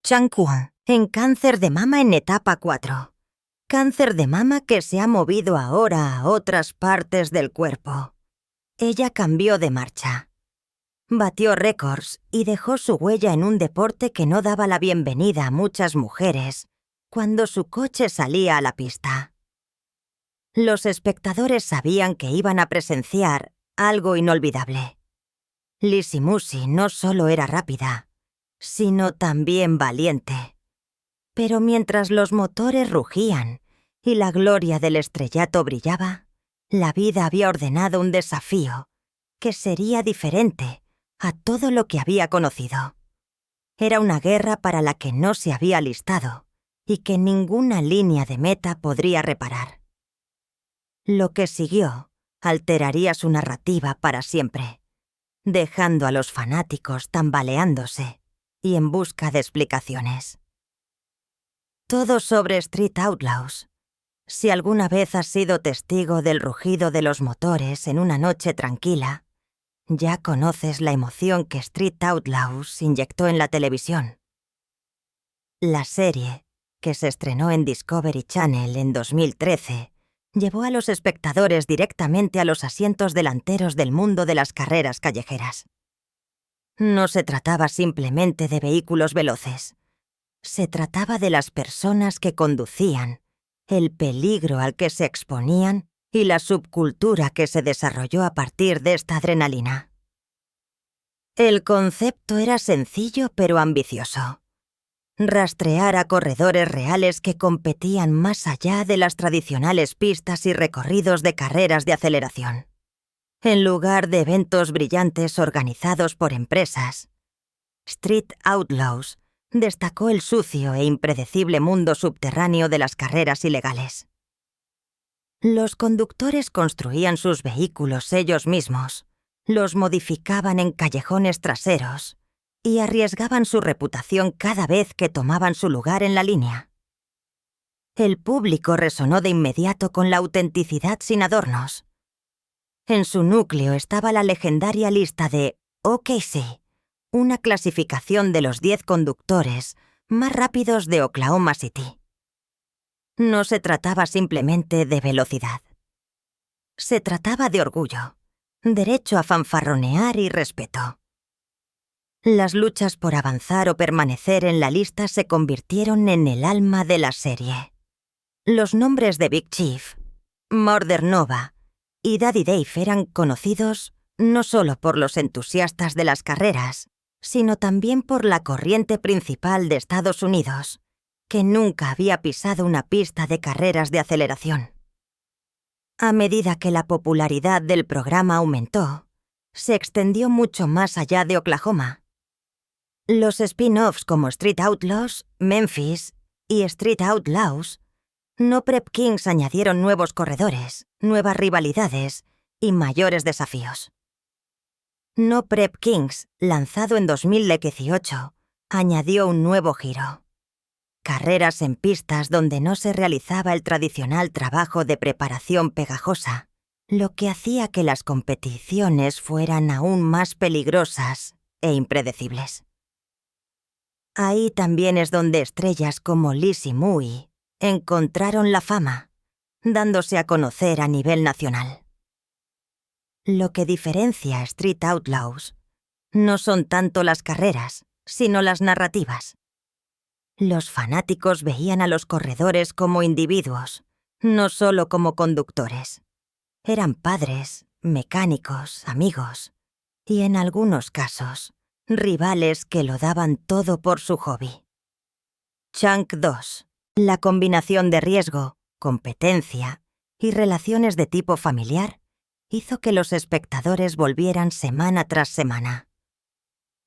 Chang Kwon, en cáncer de mama en etapa 4. Cáncer de mama que se ha movido ahora a otras partes del cuerpo. Ella cambió de marcha. Batió récords y dejó su huella en un deporte que no daba la bienvenida a muchas mujeres cuando su coche salía a la pista. Los espectadores sabían que iban a presenciar algo inolvidable. Lizzie Musi no solo era rápida, sino también valiente. Pero mientras los motores rugían y la gloria del estrellato brillaba, la vida había ordenado un desafío que sería diferente a todo lo que había conocido. Era una guerra para la que no se había alistado y que ninguna línea de meta podría reparar. Lo que siguió alteraría su narrativa para siempre, dejando a los fanáticos tambaleándose y en busca de explicaciones. Todo sobre Street Outlaws. Si alguna vez has sido testigo del rugido de los motores en una noche tranquila, ya conoces la emoción que Street Outlaws inyectó en la televisión. La serie, que se estrenó en Discovery Channel en 2013, llevó a los espectadores directamente a los asientos delanteros del mundo de las carreras callejeras. No se trataba simplemente de vehículos veloces. Se trataba de las personas que conducían, el peligro al que se exponían y la subcultura que se desarrolló a partir de esta adrenalina. El concepto era sencillo pero ambicioso. Rastrear a corredores reales que competían más allá de las tradicionales pistas y recorridos de carreras de aceleración. En lugar de eventos brillantes organizados por empresas, Street Outlaws destacó el sucio e impredecible mundo subterráneo de las carreras ilegales. Los conductores construían sus vehículos ellos mismos, los modificaban en callejones traseros y arriesgaban su reputación cada vez que tomaban su lugar en la línea. El público resonó de inmediato con la autenticidad sin adornos. En su núcleo estaba la legendaria lista de OKC, una clasificación de los 10 conductores más rápidos de Oklahoma City. No se trataba simplemente de velocidad. Se trataba de orgullo, derecho a fanfarronear y respeto. Las luchas por avanzar o permanecer en la lista se convirtieron en el alma de la serie. Los nombres de Big Chief, Murder Nova y Daddy Dave eran conocidos no solo por los entusiastas de las carreras, sino también por la corriente principal de Estados Unidos, que nunca había pisado una pista de carreras de aceleración. A medida que la popularidad del programa aumentó, se extendió mucho más allá de Oklahoma. Los spin-offs como Street Outlaws, Memphis y Street Outlaws, No Prep Kings añadieron nuevos corredores, nuevas rivalidades y mayores desafíos. No Prep Kings, lanzado en 2018, añadió un nuevo giro. Carreras en pistas donde no se realizaba el tradicional trabajo de preparación pegajosa, lo que hacía que las competiciones fueran aún más peligrosas e impredecibles. Ahí también es donde estrellas como Lizzie Musi encontraron la fama, dándose a conocer a nivel nacional. Lo que diferencia a Street Outlaws no son tanto las carreras, sino las narrativas. Los fanáticos veían a los corredores como individuos, no solo como conductores. Eran padres, mecánicos, amigos y, en algunos casos, rivales que lo daban todo por su hobby. Chunk 2. La combinación de riesgo, competencia y relaciones de tipo familiar hizo que los espectadores volvieran semana tras semana.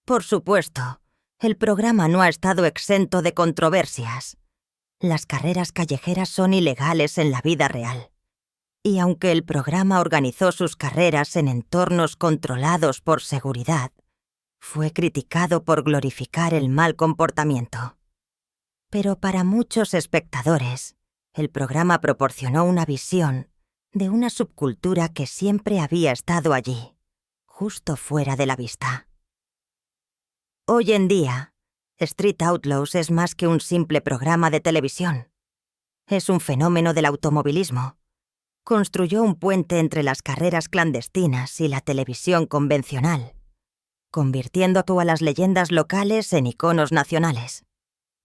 Por supuesto, el programa no ha estado exento de controversias. Las carreras callejeras son ilegales en la vida real. Y aunque el programa organizó sus carreras en entornos controlados por seguridad, fue criticado por glorificar el mal comportamiento. Pero para muchos espectadores, el programa proporcionó una visión de una subcultura que siempre había estado allí, justo fuera de la vista. Hoy en día, Street Outlaws es más que un simple programa de televisión. Es un fenómeno del automovilismo. Construyó un puente entre las carreras clandestinas y la televisión convencional, convirtiendo a todas las leyendas locales en iconos nacionales.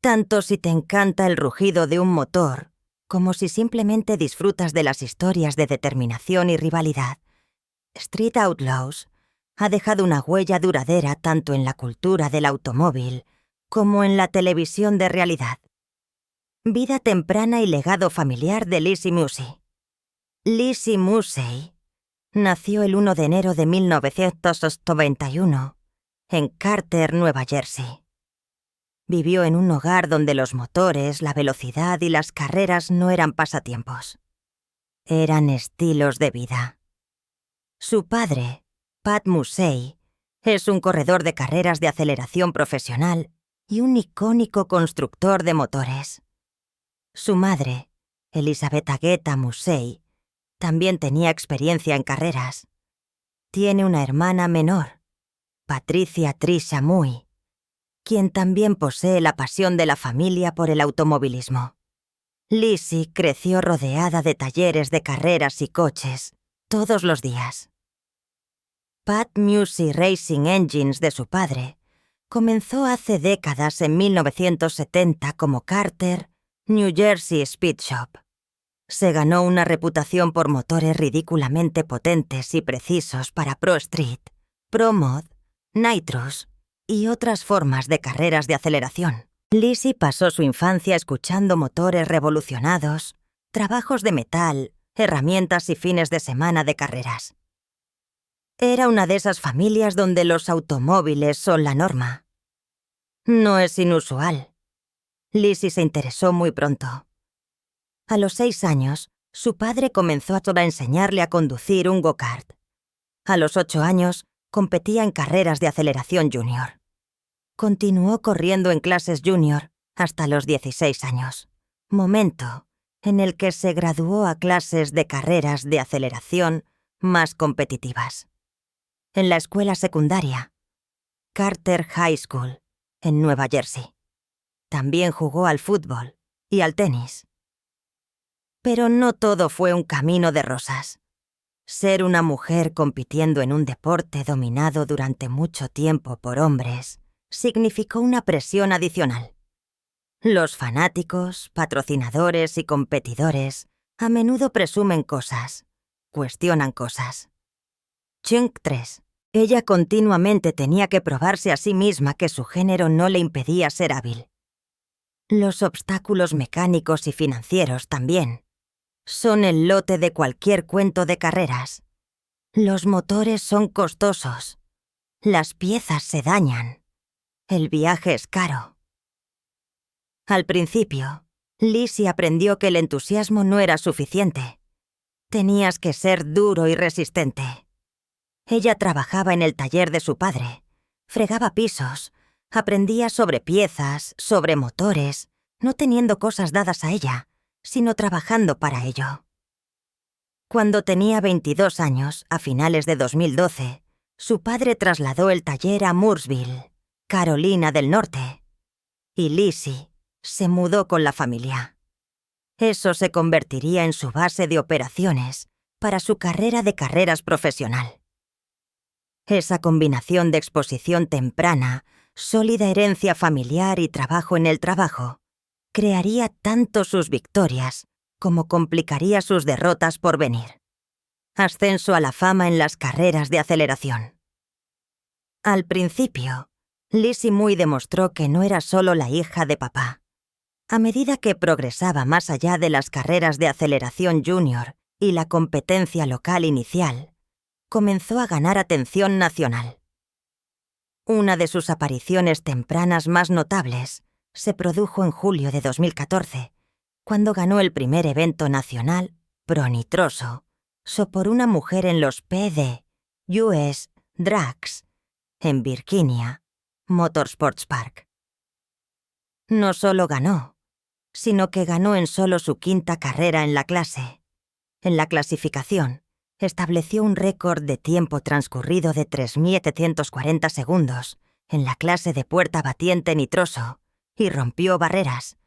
Tanto si te encanta el rugido de un motor, como si simplemente disfrutas de las historias de determinación y rivalidad, Street Outlaws ha dejado una huella duradera tanto en la cultura del automóvil como en la televisión de realidad. Vida temprana y legado familiar de Lizzie Musey. Lizzie Musey nació el 1 de enero de 1991 en Carter, Nueva Jersey. Vivió en un hogar donde los motores, la velocidad y las carreras no eran pasatiempos. Eran estilos de vida. Su padre, Pat Musey, es un corredor de carreras de aceleración profesional y un icónico constructor de motores. Su madre, Elizabeth Agueta Musey, también tenía experiencia en carreras. Tiene una hermana menor, Patricia Trisha Muy, quien también posee la pasión de la familia por el automovilismo. Lizzie creció rodeada de talleres de carreras y coches todos los días. Pat Musey Racing Engines de su padre comenzó hace décadas en 1970 como Carter, New Jersey Speed Shop. Se ganó una reputación por motores ridículamente potentes y precisos para Pro Street, Pro Mod, Nitrous y otras formas de carreras de aceleración. Lizzie pasó su infancia escuchando motores revolucionados, trabajos de metal, herramientas y fines de semana de carreras. Era una de esas familias donde los automóviles son la norma. No es inusual. Lizzie se interesó muy pronto. A los 6 años, su padre comenzó a enseñarle a conducir un go-kart. A los 8 años, competía en carreras de aceleración junior. Continuó corriendo en clases junior hasta los 16 años, momento en el que se graduó a clases de carreras de aceleración más competitivas. En la escuela secundaria, Carter High School, en Nueva Jersey. También jugó al fútbol y al tenis. Pero no todo fue un camino de rosas. Ser una mujer compitiendo en un deporte dominado durante mucho tiempo por hombres significó una presión adicional. Los fanáticos, patrocinadores y competidores a menudo presumen cosas, cuestionan cosas. Chunk 3. Ella continuamente tenía que probarse a sí misma que su género no le impedía ser hábil. Los obstáculos mecánicos y financieros también son el lote de cualquier cuento de carreras. Los motores son costosos. Las piezas se dañan. El viaje es caro. Al principio, Lizzie aprendió que el entusiasmo no era suficiente. Tenías que ser duro y resistente. Ella trabajaba en el taller de su padre, fregaba pisos, aprendía sobre piezas, sobre motores, no teniendo cosas dadas a ella, sino trabajando para ello. Cuando tenía 22 años, a finales de 2012, su padre trasladó el taller a Mooresville, Carolina del Norte, y Lizzie se mudó con la familia. Eso se convertiría en su base de operaciones para su carrera de carreras profesional. Esa combinación de exposición temprana, sólida herencia familiar y trabajo en el trabajo crearía tanto sus victorias como complicaría sus derrotas por venir. Ascenso a la fama en las carreras de aceleración. Al principio, Lizzie Muy demostró que no era solo la hija de papá. A medida que progresaba más allá de las carreras de aceleración junior y la competencia local inicial, comenzó a ganar atención nacional. Una de sus apariciones tempranas más notables se produjo en julio de 2014, cuando ganó el primer evento nacional, Pro Nitroso, por una mujer en los PD, US Drags, en Virginia, Motorsports Park. No solo ganó, sino que ganó en solo su 5ª carrera en la clase. En la clasificación, estableció un récord de tiempo transcurrido de 3.740 segundos en la clase de puerta batiente nitroso y rompió barreras,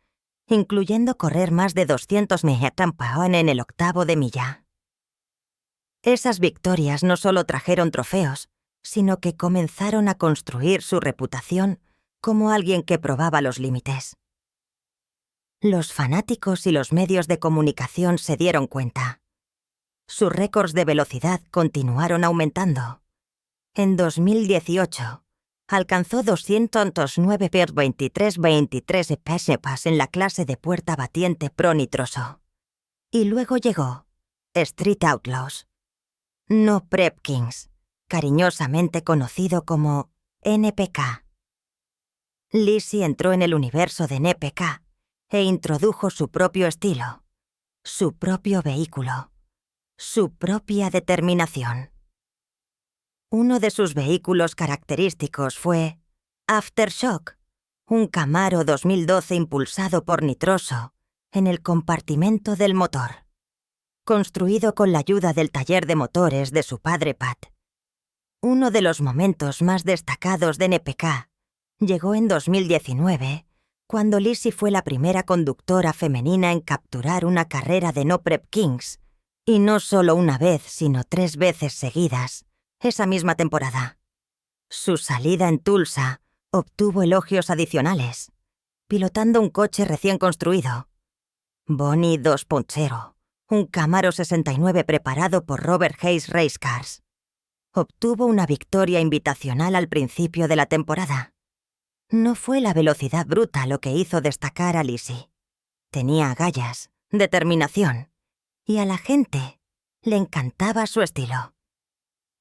incluyendo correr más de 200 megacampaón en el octavo de milla. Esas victorias no solo trajeron trofeos, sino que comenzaron a construir su reputación como alguien que probaba los límites. Los fanáticos y los medios de comunicación se dieron cuenta. Sus récords de velocidad continuaron aumentando. En 2018, alcanzó 209,23 pesepas en la clase de puerta batiente pro nitroso. Y luego llegó Street Outlaws. No Prep Kings, cariñosamente conocido como NPK. Lizzie entró en el universo de NPK e introdujo su propio estilo, su propio vehículo, su propia determinación. Uno de sus vehículos característicos fue Aftershock, un Camaro 2012 impulsado por nitroso en el compartimento del motor, construido con la ayuda del taller de motores de su padre Pat. Uno de los momentos más destacados de NPK llegó en 2019, cuando Lizzie fue la primera conductora femenina en capturar una carrera de No Prep Kings, y no solo una vez, sino 3 veces seguidas, esa misma temporada. Su salida en Tulsa obtuvo elogios adicionales, pilotando un coche recién construido, Bonnie 2.0, un Camaro 69 preparado por Robert Hayes Race Cars. Obtuvo una victoria invitacional al principio de la temporada. No fue la velocidad bruta lo que hizo destacar a Lizzie. Tenía agallas, determinación, y a la gente le encantaba su estilo.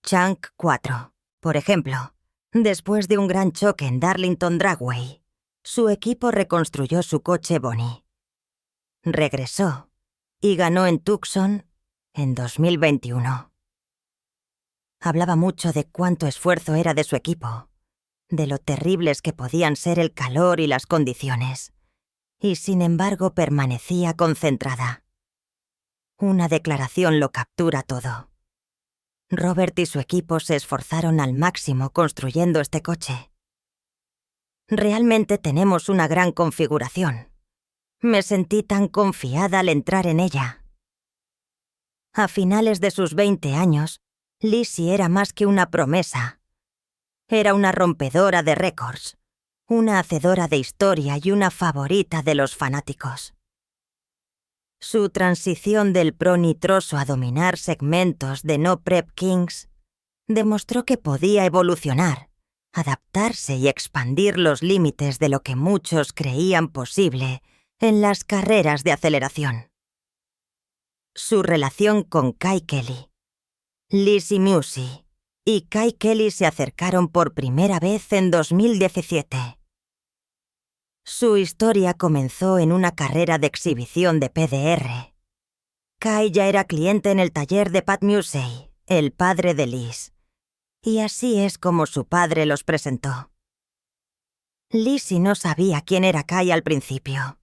Chunk 4, por ejemplo, después de un gran choque en Darlington Dragway, su equipo reconstruyó su coche Bonnie. Regresó y ganó en Tucson en 2021. Hablaba mucho de cuánto esfuerzo era de su equipo, de lo terribles que podían ser el calor y las condiciones, y sin embargo permanecía concentrada. Una declaración lo captura todo. Robert y su equipo se esforzaron al máximo construyendo este coche. Realmente tenemos una gran configuración. Me sentí tan confiada al entrar en ella. A finales de sus 20 años, Lizzie era más que una promesa. Era una rompedora de récords, una hacedora de historia y una favorita de los fanáticos. Su transición del pro nitroso a dominar segmentos de No Prep Kings demostró que podía evolucionar, adaptarse y expandir los límites de lo que muchos creían posible en las carreras de aceleración. Su relación con Kay Kelly. Lizzie Musi y Kay Kelly se acercaron por primera vez en 2017. Su historia comenzó en una carrera de exhibición de PDR. Kay ya era cliente en el taller de Pat Musey, el padre de Liz, y así es como su padre los presentó. Lizzie no sabía quién era Kay al principio.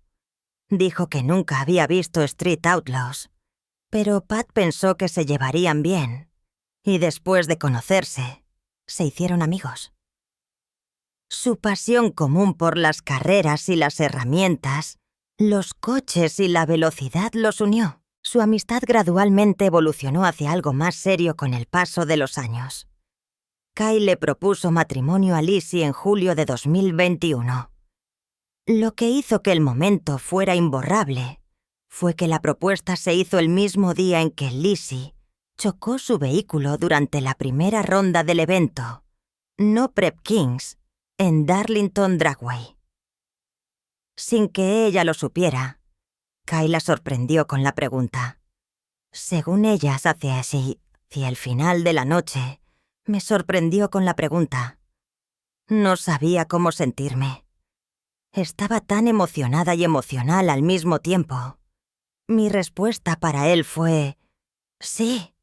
Dijo que nunca había visto Street Outlaws, pero Pat pensó que se llevarían bien, y después de conocerse, se hicieron amigos. Su pasión común por las carreras y las herramientas, los coches y la velocidad los unió. Su amistad gradualmente evolucionó hacia algo más serio con el paso de los años. Kay le propuso matrimonio a Lizzie en julio de 2021. Lo que hizo que el momento fuera imborrable fue que la propuesta se hizo el mismo día en que Lizzie chocó su vehículo durante la primera ronda del evento, No Prep Kings, en Darlington Dragway. Sin que ella lo supiera, Kay la sorprendió con la pregunta. Según ella, hacia el final de la noche, me sorprendió con la pregunta. No sabía cómo sentirme. Estaba tan emocionada y emocional al mismo tiempo. Mi respuesta para él fue: sí,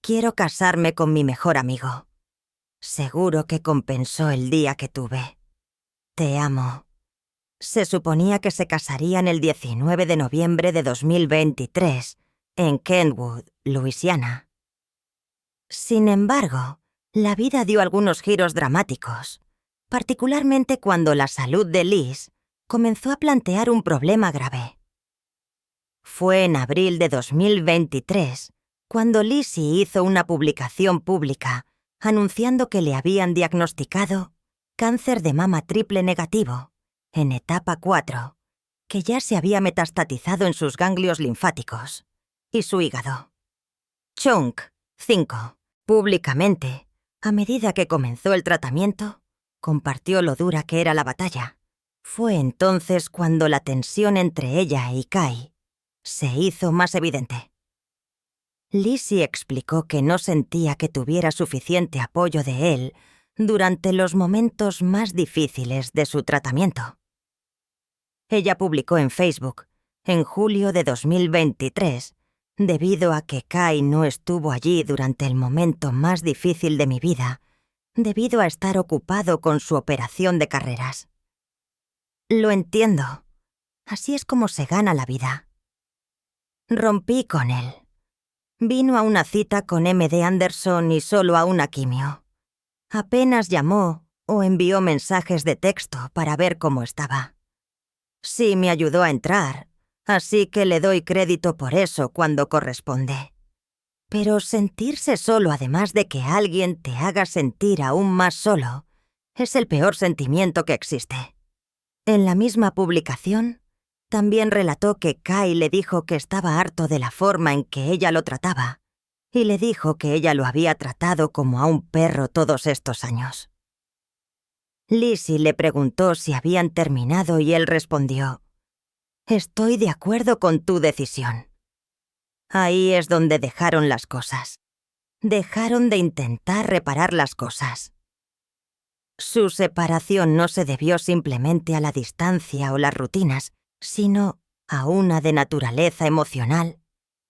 quiero casarme con mi mejor amigo. Seguro que compensó el día que tuve. Te amo. Se suponía que se casarían el 19 de noviembre de 2023 en Kentwood, Luisiana. Sin embargo, la vida dio algunos giros dramáticos, particularmente cuando la salud de Liz comenzó a plantear un problema grave. Fue en abril de 2023 cuando Lizzie hizo una publicación pública anunciando que le habían diagnosticado cáncer de mama triple negativo, en etapa 4, que ya se había metastatizado en sus ganglios linfáticos y su hígado. Chunk, 5, públicamente, a medida que comenzó el tratamiento, compartió lo dura que era la batalla. Fue entonces cuando la tensión entre ella y Kai se hizo más evidente. Lizzie explicó que no sentía que tuviera suficiente apoyo de él durante los momentos más difíciles de su tratamiento. Ella publicó en Facebook, en julio de 2023, debido a que Kai no estuvo allí durante el momento más difícil de mi vida, debido a estar ocupado con su operación de carreras. Lo entiendo. Así es como se gana la vida. Rompí con él. Vino a una cita con MD Anderson y solo a una quimio. Apenas llamó o envió mensajes de texto para ver cómo estaba. Sí me ayudó a entrar, así que le doy crédito por eso cuando corresponde. Pero sentirse solo, además de que alguien te haga sentir aún más solo, es el peor sentimiento que existe. En la misma publicación, también relató que Kai le dijo que estaba harto de la forma en que ella lo trataba, y le dijo que ella lo había tratado como a un perro todos estos años. Lizzie le preguntó si habían terminado y él respondió: «Estoy de acuerdo con tu decisión». Ahí es donde dejaron las cosas. Dejaron de intentar reparar las cosas. Su separación no se debió simplemente a la distancia o las rutinas, sino a una de naturaleza emocional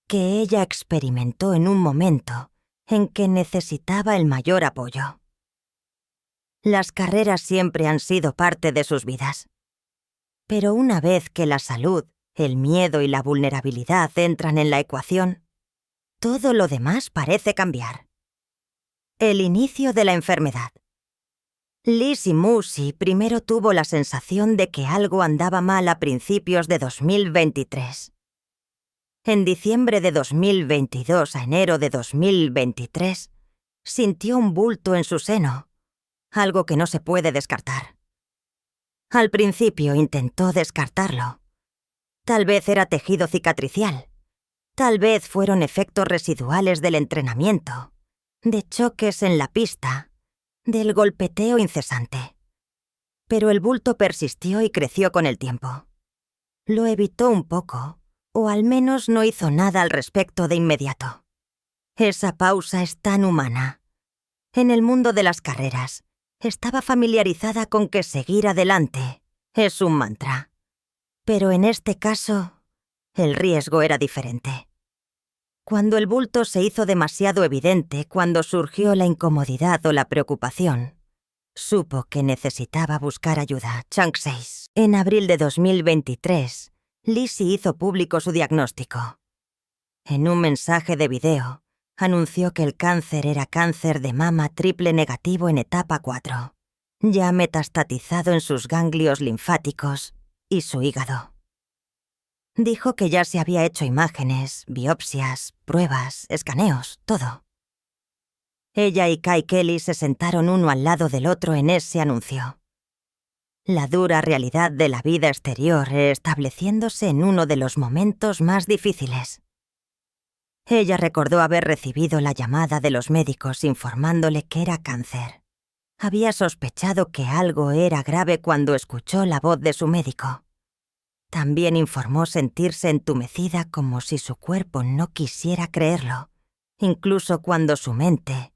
que ella experimentó en un momento en que necesitaba el mayor apoyo. Las carreras siempre han sido parte de sus vidas. Pero una vez que la salud, el miedo y la vulnerabilidad entran en la ecuación, todo lo demás parece cambiar. El inicio de la enfermedad. Lizzie Mousy primero tuvo la sensación de que algo andaba mal a principios de 2023. En diciembre de 2022 a enero de 2023, sintió un bulto en su seno, algo que no se puede descartar. Al principio intentó descartarlo. Tal vez era tejido cicatricial. Tal vez fueron efectos residuales del entrenamiento, de choques en la pista, del golpeteo incesante. Pero el bulto persistió y creció con el tiempo. Lo evitó un poco, o al menos no hizo nada al respecto de inmediato. Esa pausa es tan humana. En el mundo de las carreras, estaba familiarizada con que seguir adelante es un mantra. Pero en este caso, el riesgo era diferente. Cuando el bulto se hizo demasiado evidente, cuando surgió la incomodidad o la preocupación, supo que necesitaba buscar ayuda. Chunk 6. En abril de 2023, Lizzie hizo público su diagnóstico. En un mensaje de video, anunció que el cáncer era cáncer de mama triple negativo en etapa 4, ya metastatizado en sus ganglios linfáticos y su hígado. Dijo que ya se había hecho imágenes, biopsias, pruebas, escaneos, todo. Ella y Kai Kelly se sentaron uno al lado del otro en ese anuncio. La dura realidad de la vida exterior estableciéndose en uno de los momentos más difíciles. Ella recordó haber recibido la llamada de los médicos informándole que era cáncer. Había sospechado que algo era grave cuando escuchó la voz de su médico. También informó sentirse entumecida como si su cuerpo no quisiera creerlo, incluso cuando su mente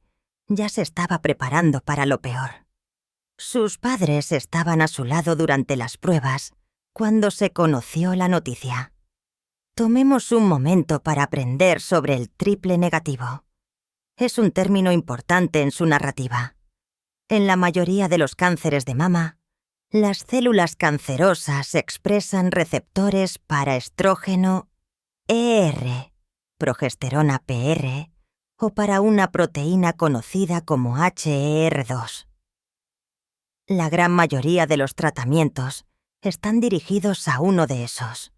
ya se estaba preparando para lo peor. Sus padres estaban a su lado durante las pruebas cuando se conoció la noticia. Tomemos un momento para aprender sobre el triple negativo. Es un término importante en su narrativa. En la mayoría de los cánceres de mama, las células cancerosas expresan receptores para estrógeno ER, progesterona PR, o para una proteína conocida como HER2. La gran mayoría de los tratamientos están dirigidos a uno de esos.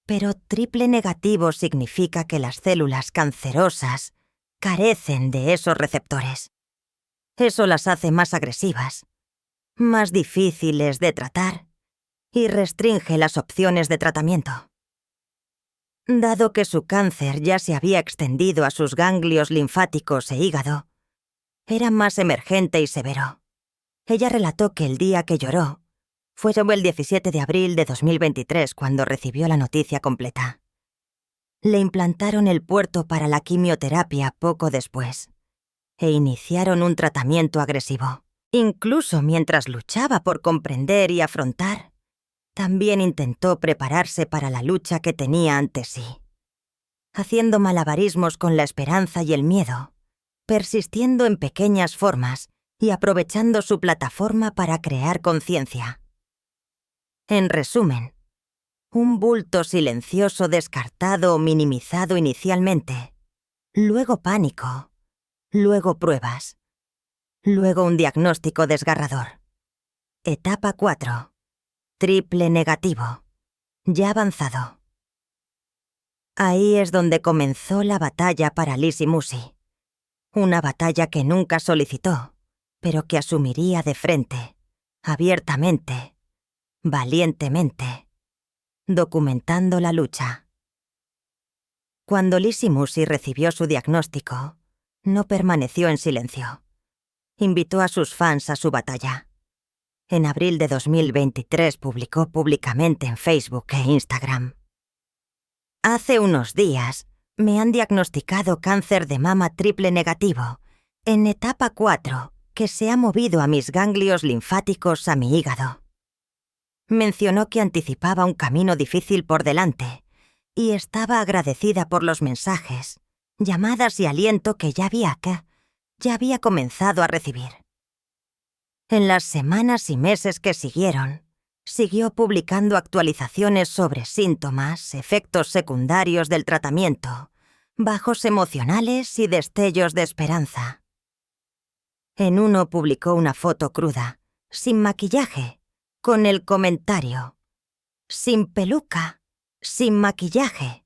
Pero triple negativo significa que las células cancerosas carecen de esos receptores. Eso las hace más agresivas, más difíciles de tratar y restringe las opciones de tratamiento. Dado que su cáncer ya se había extendido a sus ganglios linfáticos e hígado, era más emergente y severo. Ella relató que el día que lloró fue el 17 de abril de 2023 cuando recibió la noticia completa. Le implantaron el puerto para la quimioterapia poco después e iniciaron un tratamiento agresivo. Incluso mientras luchaba por comprender y afrontar, también intentó prepararse para la lucha que tenía ante sí, haciendo malabarismos con la esperanza y el miedo, persistiendo en pequeñas formas y aprovechando su plataforma para crear conciencia. En resumen, un bulto silencioso descartado o minimizado inicialmente, luego pánico, luego pruebas, luego un diagnóstico desgarrador. Etapa 4. Triple negativo. Ya avanzado. Ahí es donde comenzó la batalla para Lizzie Musi. Una batalla que nunca solicitó, pero que asumiría de frente, abiertamente, valientemente, documentando la lucha. Cuando Lizzie Musi recibió su diagnóstico, no permaneció en silencio. Invitó a sus fans a su batalla. En abril de 2023 publicó públicamente en Facebook e Instagram: Hace unos días me han diagnosticado cáncer de mama triple negativo, en etapa 4, que se ha movido a mis ganglios linfáticos a mi hígado. Mencionó que anticipaba un camino difícil por delante y estaba agradecida por los mensajes, llamadas y aliento que ya había comenzado a recibir. En las semanas y meses que siguieron, siguió publicando actualizaciones sobre síntomas, efectos secundarios del tratamiento, bajos emocionales y destellos de esperanza. En uno publicó una foto cruda, sin maquillaje, con el comentario: sin peluca, sin maquillaje,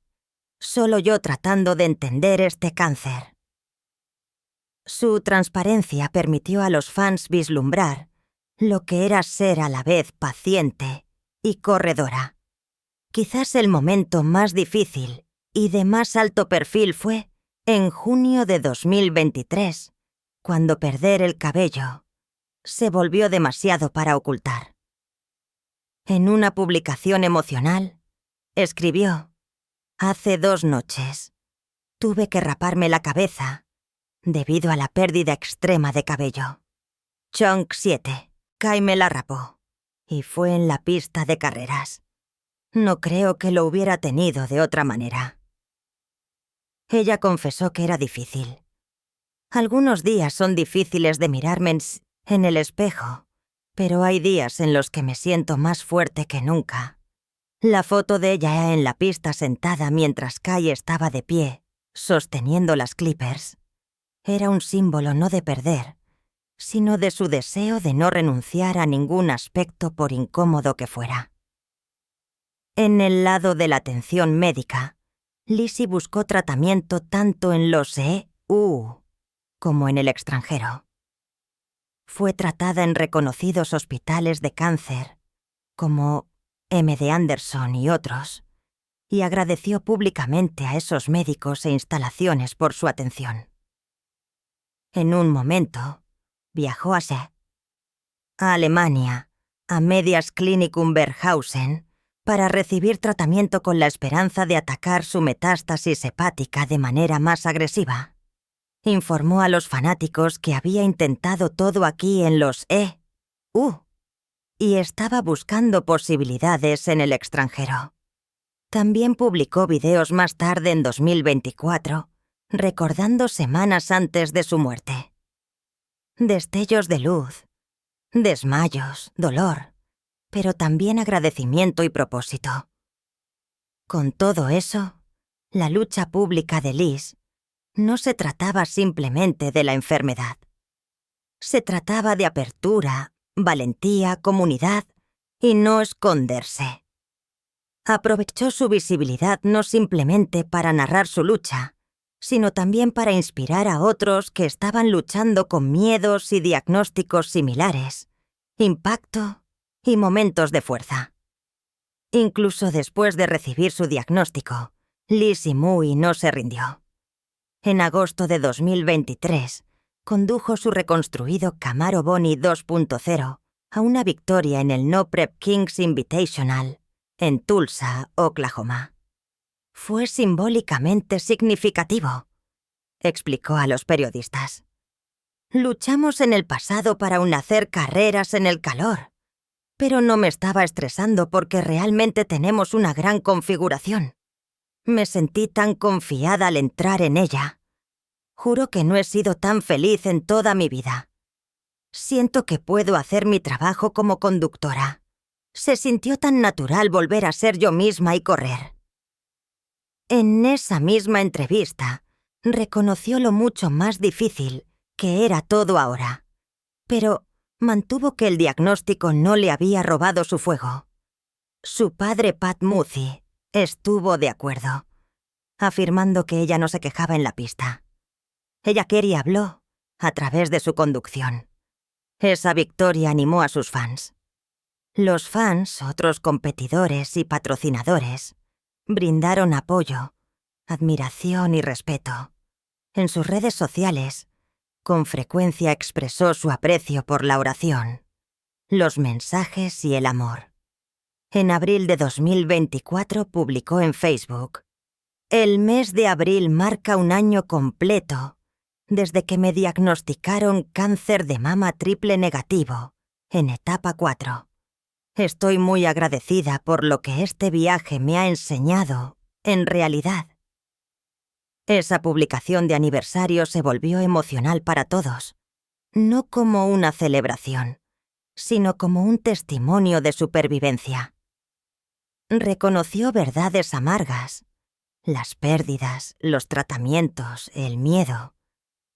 solo yo tratando de entender este cáncer. Su transparencia permitió a los fans vislumbrar lo que era ser a la vez paciente y corredora. Quizás el momento más difícil y de más alto perfil fue en junio de 2023, cuando perder el cabello se volvió demasiado para ocultar. En una publicación emocional, escribió: Hace 2 noches tuve que raparme la cabeza debido a la pérdida extrema de cabello. Chonk 7, Kai me la rapó, y fue en la pista de carreras. No creo que lo hubiera tenido de otra manera. Ella confesó que era difícil. Algunos días son difíciles de mirarme en el espejo, pero hay días en los que me siento más fuerte que nunca. La foto de ella en la pista sentada mientras Kai estaba de pie, sosteniendo las clippers, era un símbolo no de perder, sino de su deseo de no renunciar a ningún aspecto por incómodo que fuera. En el lado de la atención médica, Lizzie buscó tratamiento tanto en los EU como en el extranjero. Fue tratada en reconocidos hospitales de cáncer, como MD Anderson y otros, y agradeció públicamente a esos médicos e instalaciones por su atención. En un momento, viajó a Alemania, a Mediasklinikum Berghausen, para recibir tratamiento con la esperanza de atacar su metástasis hepática de manera más agresiva. Informó a los fanáticos que había intentado todo aquí en los EU y estaba buscando posibilidades en el extranjero. También publicó videos más tarde en 2024, recordando semanas antes de su muerte. Destellos de luz, desmayos, dolor, pero también agradecimiento y propósito. Con todo eso, la lucha pública de Liz no se trataba simplemente de la enfermedad. Se trataba de apertura, valentía, comunidad y no esconderse. Aprovechó su visibilidad no simplemente para narrar su lucha, sino también para inspirar a otros que estaban luchando con miedos y diagnósticos similares, impacto y momentos de fuerza. Incluso después de recibir su diagnóstico, Lizzie Mui no se rindió. En agosto de 2023, condujo su reconstruido Camaro Bonnie 2.0 a una victoria en el No Prep Kings Invitational en Tulsa, Oklahoma. Fue simbólicamente significativo, explicó a los periodistas. Luchamos en el pasado para hacer carreras en el calor, pero no me estaba estresando porque realmente tenemos una gran configuración. Me sentí tan confiada al entrar en ella. Juro que no he sido tan feliz en toda mi vida. Siento que puedo hacer mi trabajo como conductora. Se sintió tan natural volver a ser yo misma y correr. En esa misma entrevista, reconoció lo mucho más difícil que era todo ahora, pero mantuvo que el diagnóstico no le había robado su fuego. Su padre Pat Muzzi estuvo de acuerdo, afirmando que ella no se quejaba en la pista. Ella quería habló a través de su conducción. Esa victoria animó a sus fans. Los fans, otros competidores y patrocinadores, brindaron apoyo, admiración y respeto. En sus redes sociales, con frecuencia expresó su aprecio por la oración, los mensajes y el amor. En abril de 2024 publicó en Facebook: «El mes de abril marca un año completo desde que me diagnosticaron cáncer de mama triple negativo, en etapa 4. Estoy muy agradecida por lo que este viaje me ha enseñado, en realidad». Esa publicación de aniversario se volvió emocional para todos, no como una celebración, sino como un testimonio de supervivencia. Reconoció verdades amargas, las pérdidas, los tratamientos, el miedo,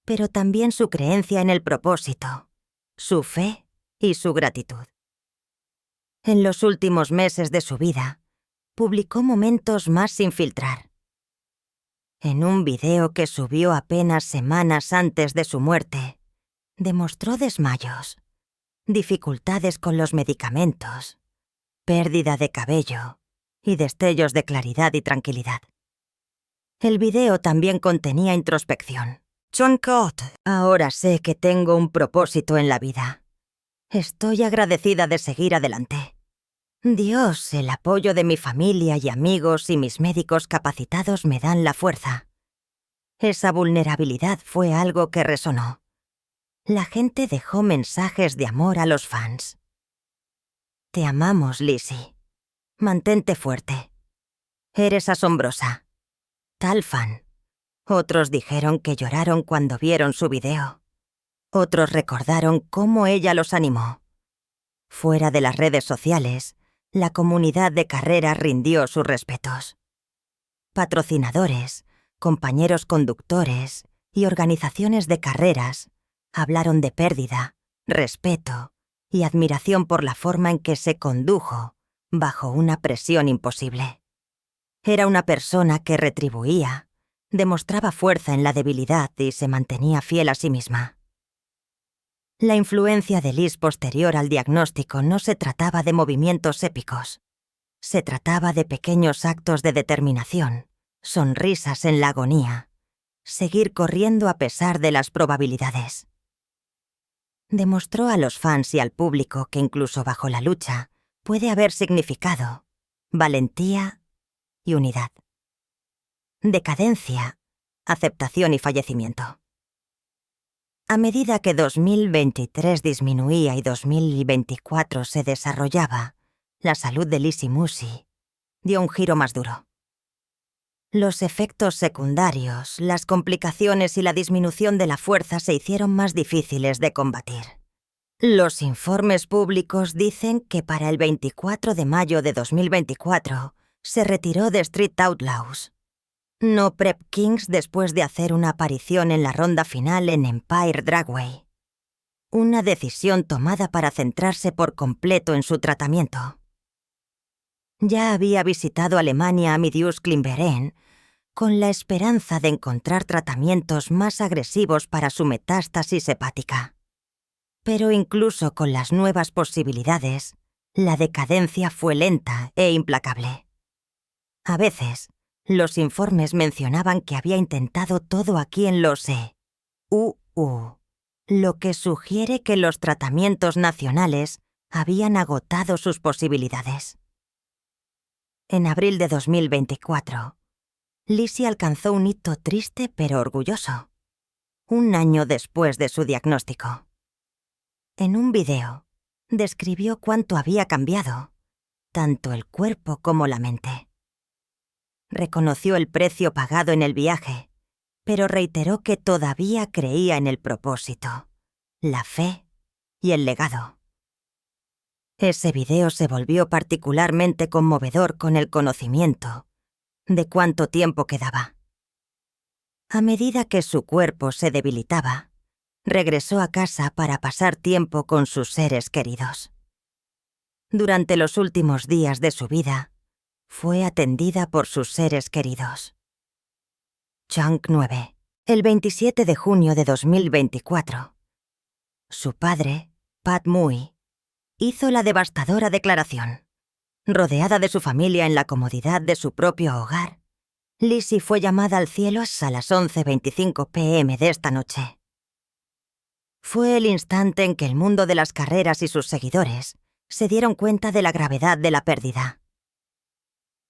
pero también su creencia en el propósito, su fe y su gratitud. En los últimos meses de su vida, publicó momentos más sin filtrar. En un video que subió apenas semanas antes de su muerte, demostró desmayos, dificultades con los medicamentos, pérdida de cabello y destellos de claridad y tranquilidad. El video también contenía introspección. John Cott, ahora sé que tengo un propósito en la vida. Estoy agradecida de seguir adelante. Dios, el apoyo de mi familia y amigos y mis médicos capacitados me dan la fuerza. Esa vulnerabilidad fue algo que resonó. La gente dejó mensajes de amor a los fans. Te amamos, Lizzie. Mantente fuerte. Eres asombrosa. Tal fan. Otros dijeron que lloraron cuando vieron su video. Otros recordaron cómo ella los animó. Fuera de las redes sociales, la comunidad de carreras rindió sus respetos. Patrocinadores, compañeros conductores y organizaciones de carreras hablaron de pérdida, respeto y admiración por la forma en que se condujo bajo una presión imposible. Era una persona que retribuía, demostraba fuerza en la debilidad y se mantenía fiel a sí misma. La influencia de Liz posterior al diagnóstico no se trataba de movimientos épicos. Se trataba de pequeños actos de determinación, sonrisas en la agonía, seguir corriendo a pesar de las probabilidades. Demostró a los fans y al público que incluso bajo la lucha puede haber significado, valentía y unidad. Decadencia, aceptación y fallecimiento. A medida que 2023 disminuía y 2024 se desarrollaba, la salud de Lizzie Muzzi dio un giro más duro. Los efectos secundarios, las complicaciones y la disminución de la fuerza se hicieron más difíciles de combatir. Los informes públicos dicen que para el 24 de mayo de 2024 se retiró de Street Outlaws. No Prep Kings después de hacer una aparición en la ronda final en Empire Dragway. una decisión tomada para centrarse por completo en su tratamiento. Ya había visitado Alemania a Midius Klimberen con la esperanza de encontrar tratamientos más agresivos para su metástasis hepática. Pero incluso con las nuevas posibilidades, la decadencia fue lenta e implacable. A veces, los informes mencionaban que había intentado todo aquí en los EU, lo que sugiere que los tratamientos nacionales habían agotado sus posibilidades. En abril de 2024, Lizzie alcanzó un hito triste pero orgulloso, un año después de su diagnóstico. En un video, describió cuánto había cambiado, tanto el cuerpo como la mente. Reconoció el precio pagado en el viaje, pero reiteró que todavía creía en el propósito, la fe y el legado. Ese video se volvió particularmente conmovedor con el conocimiento de cuánto tiempo quedaba. A medida que su cuerpo se debilitaba, regresó a casa para pasar tiempo con sus seres queridos. Durante los últimos días de su vida, fue atendida por sus seres queridos. Chunk 9, el 27 de junio de 2024. Su padre, Pat Mui, hizo la devastadora declaración. Rodeada de su familia en la comodidad de su propio hogar, Lizzie fue llamada al cielo a las 11:25 p.m. de esta noche. Fue el instante en que el mundo de las carreras y sus seguidores se dieron cuenta de la gravedad de la pérdida.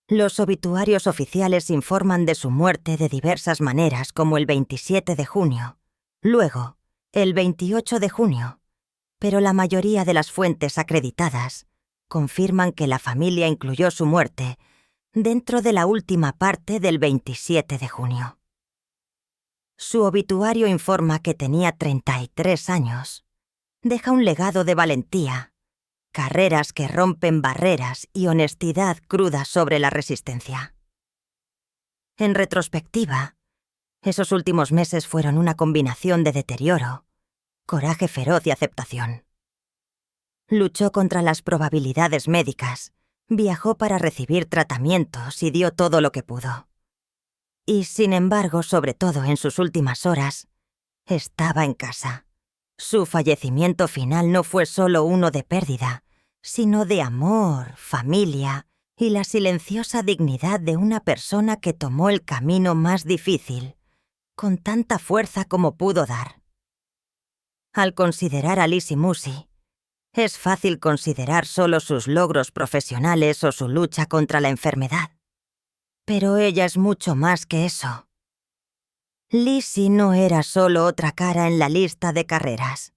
Los obituarios oficiales informan de su muerte de diversas maneras, como el 27 de junio, luego el 28 de junio, pero la mayoría de las fuentes acreditadas confirman que la familia incluyó su muerte dentro de la última parte del 27 de junio. Su obituario informa que tenía 33 años. Deja un legado de valentía, carreras que rompen barreras y honestidad cruda sobre la resistencia. En retrospectiva, esos últimos meses fueron una combinación de deterioro, coraje feroz y aceptación. Luchó contra las probabilidades médicas, viajó para recibir tratamientos y dio todo lo que pudo. Y, sin embargo, sobre todo en sus últimas horas, estaba en casa. Su fallecimiento final no fue solo uno de pérdida, sino de amor, familia y la silenciosa dignidad de una persona que tomó el camino más difícil, con tanta fuerza como pudo dar. Al considerar a Lizzie Musi, es fácil considerar solo sus logros profesionales o su lucha contra la enfermedad. Pero ella es mucho más que eso. Lizzie no era solo otra cara en la lista de carreras.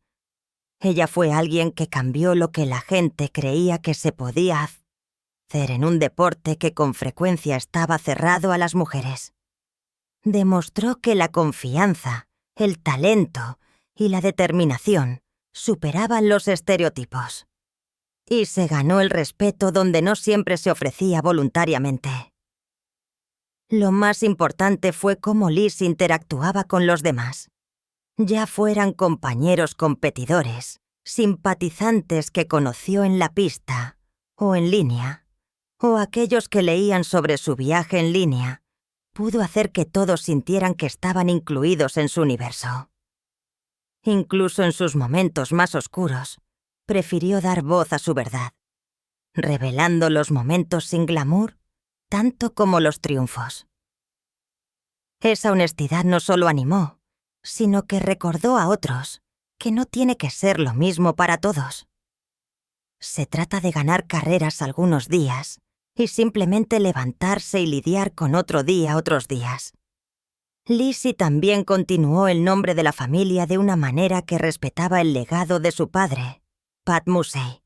Ella fue alguien que cambió lo que la gente creía que se podía hacer en un deporte que con frecuencia estaba cerrado a las mujeres. Demostró que la confianza, el talento y la determinación superaban los estereotipos. Y se ganó el respeto donde no siempre se ofrecía voluntariamente. Lo más importante fue cómo Lizzie interactuaba con los demás, ya fueran compañeros competidores, simpatizantes que conoció en la pista o en línea, o aquellos que leían sobre su viaje en línea. Pudo hacer que todos sintieran que estaban incluidos en su universo. Incluso en sus momentos más oscuros, prefirió dar voz a su verdad, revelando los momentos sin glamour tanto como los triunfos. Esa honestidad no solo animó, sino que recordó a otros que no tiene que ser lo mismo para todos. Se trata de ganar carreras algunos días y simplemente levantarse y lidiar con otro día otros días. Lizzie también continuó el nombre de la familia de una manera que respetaba el legado de su padre, Pat Musey,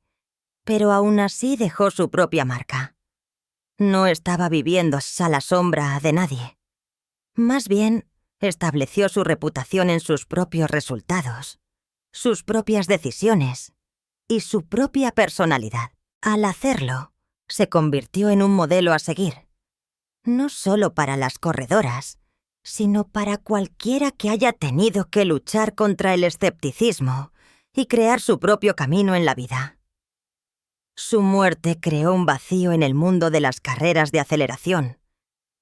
pero aún así dejó su propia marca. No estaba viviendo a la sombra de nadie. Más bien, estableció su reputación en sus propios resultados, sus propias decisiones y su propia personalidad. Al hacerlo, se convirtió en un modelo a seguir, no solo para las corredoras, sino para cualquiera que haya tenido que luchar contra el escepticismo y crear su propio camino en la vida. Su muerte creó un vacío en el mundo de las carreras de aceleración,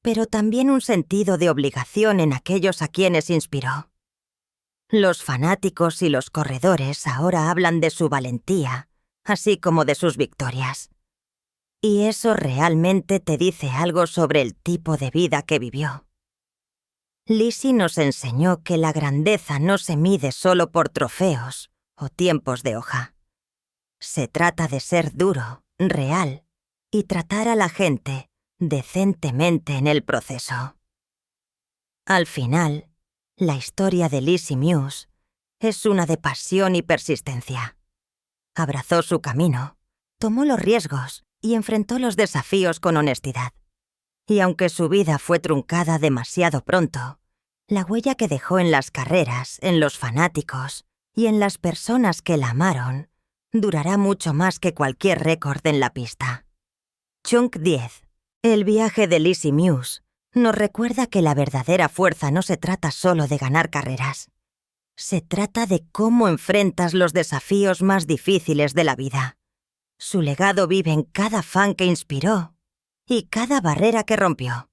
pero también un sentido de obligación en aquellos a quienes inspiró. Los fanáticos y los corredores ahora hablan de su valentía, así como de sus victorias. Y eso realmente te dice algo sobre el tipo de vida que vivió. Lizzie nos enseñó que la grandeza no se mide solo por trofeos o tiempos de hoja. Se trata de ser duro, real, y tratar a la gente decentemente en el proceso. Al final, la historia de Lizzie Muse es una de pasión y persistencia. Abrazó su camino, tomó los riesgos y enfrentó los desafíos con honestidad. Y aunque su vida fue truncada demasiado pronto, la huella que dejó en las carreras, en los fanáticos y en las personas que la amaron durará mucho más que cualquier récord en la pista. Chunk 10. El viaje de Lizzie Muse nos recuerda que la verdadera fuerza no se trata solo de ganar carreras. Se trata de cómo enfrentas los desafíos más difíciles de la vida. Su legado vive en cada fan que inspiró y cada barrera que rompió.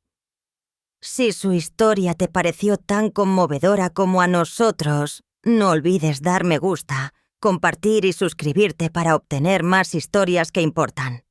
Si su historia te pareció tan conmovedora como a nosotros, no olvides dar me gusta, compartir y suscribirte para obtener más historias que importan.